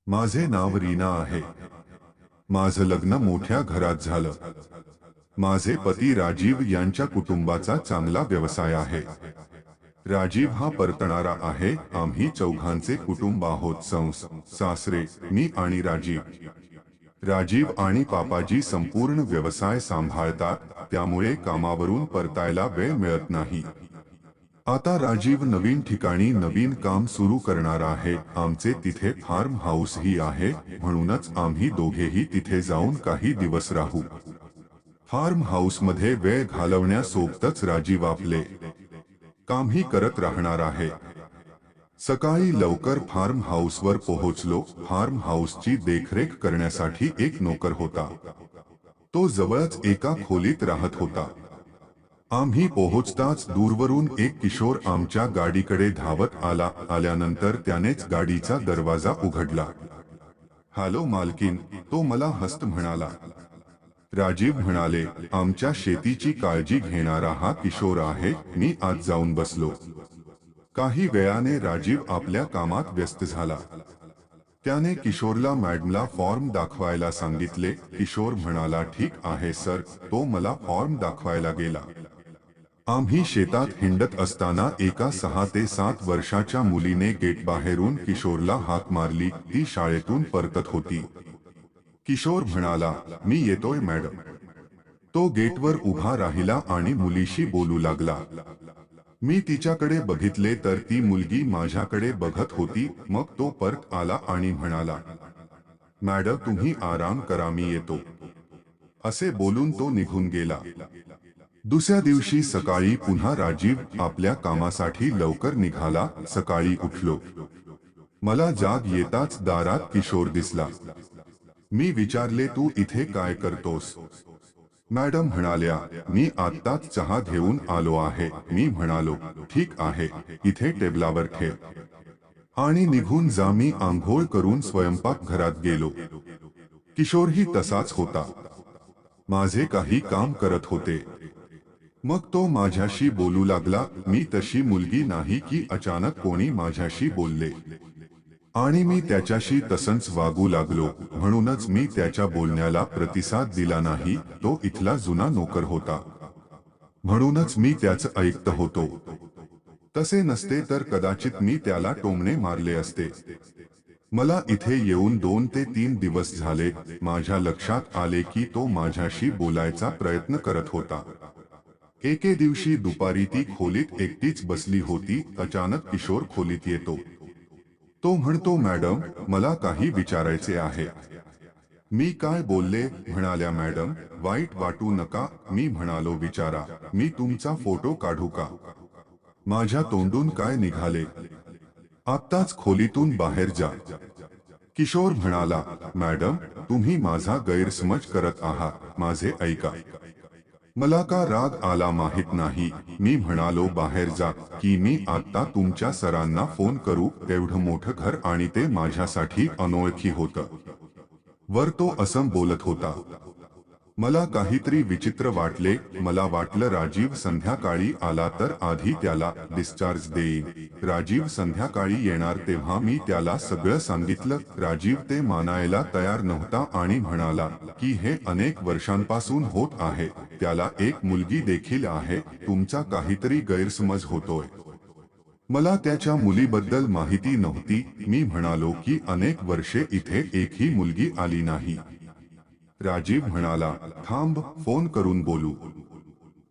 माझे नाव रीना आहे। माझं लग्न मोठ्या घरात झालं। माझे पती राजीव यांच्या कुटुंबाचा चांगला व्यवसाय आहे। राजीव हा परतणारा आहे। आम्ही चौघांचे कुटुंब आहोत, सासरे, मी आणि राजीव। राजीव आणि पापाजी संपूर्ण व्यवसाय सांभाळतात, त्यामुळे कामावरून परतायला वेळ मिळत नाही। आता राजीव नवीन ठिकाणी नवीन काम सुरू करणार आहे। आमचे तिथे फार्म हाऊस ही आहे, म्हणूनच आम्ही दोघेही तिथे जाऊन काही दिवस राहू। फार्म हाऊसमध्ये वेळ घालवण्यासोबतच राजीव आपले कामही करत राहणार आहे। सकाळी लवकर फार्म हाऊसवर पोहोचलो। फार्म हाऊसची देखरेख करण्यासाठी एक नोकर होता। तो जवळच एका खोलीत राहत होता। आम्ही पोहोचताच दूरवरून एक किशोर आमच्या गाडीकडे धावत आला। आल्यानंतर त्यानेच गाडीचा दरवाजा उघडला। हॅलो मालकीन, तो मला हसत म्हणाला। राजीव म्हणाले, आमच्या शेतीची काळजी घेणारा हा किशोर आहे। मी आत जाऊन बसलो। काही वेळाने राजीव आपल्या कामात व्यस्त झाला। त्याने किशोरला मॅडमला फॉर्म दाखवायला सांगितले। किशोर म्हणाला, ठीक आहे सर। तो मला फॉर्म दाखवायला गेला। आम्ही शेतात हिंडत असताना एका 6 ते 7 वर्षाच्या मुलीने गेट बाहेरून किशोरला हाक मारली। ती शाळेतून परतत होती। किशोर म्हणाला, मी येतोय मॅडम। तो गेटवर उभा राहिला आणि मुलीशी बोलू लागला। मी तिच्याकडे बघितले तर ती मुलगी माझ्याकडे बघत होती। मग तो परत आला आणि म्हणाला, मॅडम तुम्ही आराम करा, मी येतो। असे बोलून तो निघून गेला। दुसऱ्या दिवशी सकाळी पुन्हा राजीव आपल्या कामासाठी लवकर निघाला। सकाळी उठलो। मला जाग येताच दारात किशोर दिसला। मी विचारले, तू इथे काय करतोस? मॅडम म्हणाल्या, मी आत्ताच चहा घेऊन आलो आहे। मी म्हणालो, ठीक आहे, इथे टेबलावर ठेव आणि निघून जा। मी आंघोळ करून स्वयंपाकघरात गेलो। किशोरही तसाच होता। माझे काही काम करत होते। मग तो माझ्याशी बोलू लागला। मी तशी मुलगी नाही की अचानक कोणी माझ्याशी बोलले आणि मी त्याच्याशी तसंच वागू लागलो। म्हणूनच मी त्याच्या बोलण्याला प्रतिसाद दिला नाही। तो इथला जुना नोकर होता, म्हणूनच मी त्याचं ऐकत होतो। तसे नसते तर कदाचित मी त्याला टोमणे मारले असते। मला इथे येऊन 2 ते 3 दिवस झाले। माझ्या लक्षात आले की तो माझ्याशी बोलायचा प्रयत्न करत होता। एके दिवशी दुपारी ती खोलीत एकटीच बसली होती। अचानक किशोर खोलीत येतो। तो म्हणतो, मॅडम मला काही विचारायचे आहे। मी काय बोलले? म्हणाल्या मॅडम, वाईट वाटू नका। मी म्हणालो, विचारा। मी तुमचा फोटो काढू का? माझ्या तोंडून काय निघाले? आत्ताच खोलीतून बाहेर जा। किशोर म्हणाला, मॅडम तुम्ही माझा गैरसमज करत आहात। माझे ऐका। मला का राग आला माहित नाही। मी म्हणालो, बाहेर जा की मी आत्ता तुमच्या सरांना फोन करू? एवढं मोठं घर आणि ते माझ्यासाठी अनोळखी होतं। वर तो असं बोलत होता। मला काहीतरी विचित्र वाटले। मला वाटलं राजीव संध्याकाळी आला तर आधी त्याला डिस्चार्ज देईन। राजीव संध्याकाळी येणार तेव्हा मी त्याला सगळं सांगितलं। राजीव ते मानायला तयार नव्हता आणि म्हणाला की हे अनेक वर्षांपासून होत आहे। त्याला एक मुलगी देखील आहे। तुमचा काहीतरी गैरसमज होतोय। मला त्याच्या मुलीबद्दल माहिती नव्हती। मी म्हणालो की अनेक वर्षे इथे एकही मुलगी आली नाही। राजीव म्हणाला, थांब, फोन करून बोलू।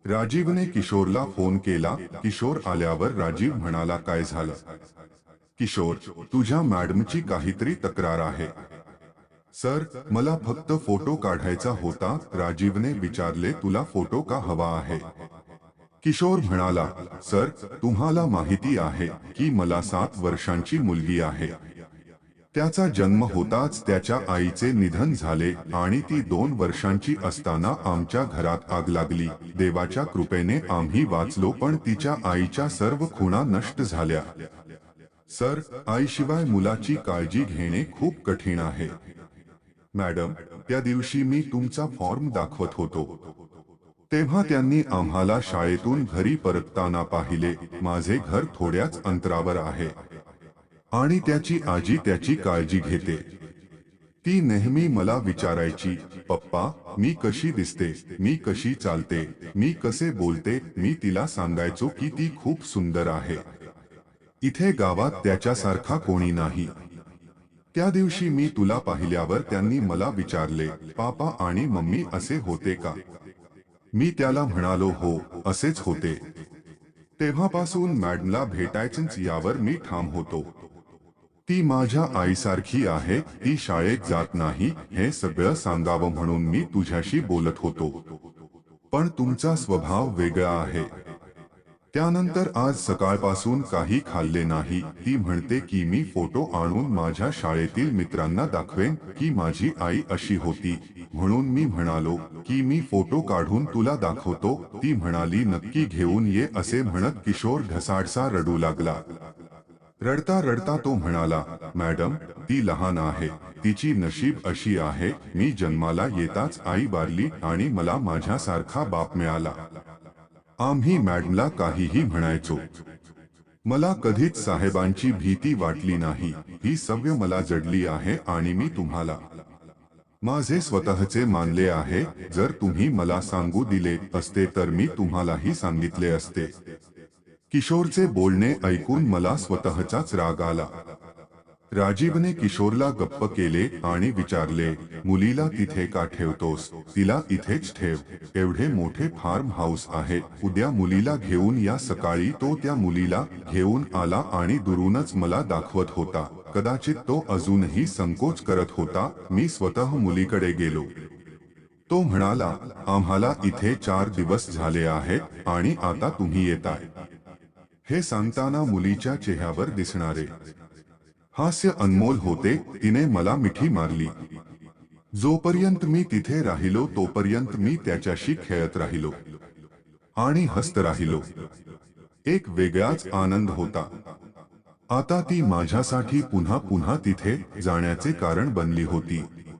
राजीवने किशोरला फोन केला। किशोर आल्यावर राजीव म्हणाला, काय झालं? किशोर, तुझ्या मॅडमची काहीतरी तक्रार आहे। सर, मला फक्त फोटो काढायचा होता। राजीवने विचारले, तुला फोटो का हवा आहे? किशोर म्हणाला, सर तुम्हाला माहिती आहे की मला 7 वर्षांची मुलगी आहे। त्याचा जन्म होताच त्याच्या आईचे निधन झाले आणि ती 2 वर्षांची असताना आमच्या घरात आग लागली। देवाच्या कृपेने आम्ही वाचलो, पण तिच्या आईच्या सर्व खुणा नष्ट झाल्या। सर, आईशिवाय मुलाची काळजी घेणे खूप कठीण आहे। मॅडम, त्या दिवशी मी तुमचा फॉर्म दाखवत होतो तेव्हा त्यांनी आम्हाला शाळेतून घरी परतताना पाहिले। माझे घर थोड्याच अंतरावर आहे आणि त्याची आजी त्याची काळजी घेते। ती नेहमी मला विचारायची, पप्पा मी कशी दिसते, मी कशी चालते, मी कसे बोलते. मी तिला सांगायचो की ती खूप सुंदर आहे. इथे गावात त्याच्यासारखा कोणी नाही. त्या दिवशी मी तुला पाहिल्यावर त्यांनी मला विचारले, पापा आणि मम्मी असे होते का? मी त्याला म्हणालो, हो असेच होते. तेव्हापासून मॅडमला भेटायचंच यावर मी ठाम होतो. ती माझ्या आईसारखी आहे, ती शाळेत जात नाही हे सगळं सांगावं म्हणून मी तुझ्याशी बोलत होतो. पण तुमचा स्वभाव वेगळा आहे. त्यानंतर आज सकाळपासून काही खाल्ले नाही. ती म्हणते की मी फोटो आणून माझ्या शाळेतील मित्रांना दाखवेन की माझी आई अशी होती. म्हणून मी म्हणालो की मी फोटो काढून तुला दाखवतो. ती म्हणाली नक्की घेऊन ये असे म्हणत किशोर ढसाळसा रडू लागला. रडता रडता तो म्हणाला, मॅडम ती लहान आहे, तिची नशीब अशी आहे, मी जन्माला येताच आई वारली आणि मला माझ्यासारखा बाप मिळाला. आम्ही मॅडमला काहीही म्हणायचो. मला कधीच साहेबांची भीती वाटली नाही. ही सवय मला जडली आहे आणि मी तुम्हाला माझे स्वतःचे मानले आहे. जर तुम्ही मला सांगू दिले असते तर मी तुम्हालाही सांगितले असते. किशोरचे बोलणे ऐकून मला स्वतःचाच राग आला. राजीवने किशोरला गप्प केले आणि विचारले, मुलीला तिथे का ठेवतोस? तिला इथेच ठेव. एवढे मोठे फार्म हाऊस आहे, उद्या मुलीला घेऊन या. सकाळी तो त्या मुलीला घेऊन आला आणि दुरूनच मला दाखवत होता. कदाचित तो अजूनही संकोच करत होता. मी स्वतः मुलीकडे गेलो. तो म्हणाला, आम्हाला इथे 4 दिवस झाले आहेत आणि आता तुम्ही येताय. हे सांगताना मुलीच्या चेहऱ्यावर दिसणारे हास्य अनमोल होते. तिने मला मिठी मारली. जोपर्यंत मी तिथे राहिलो तोपर्यंत मी त्याच्याशी खेळत राहिलो आणि हसत राहिलो. एक वेगळाच आनंद होता. आता ती माझ्यासाठी पुन्हा पुन्हा तिथे जाण्याचे कारण बनली होती.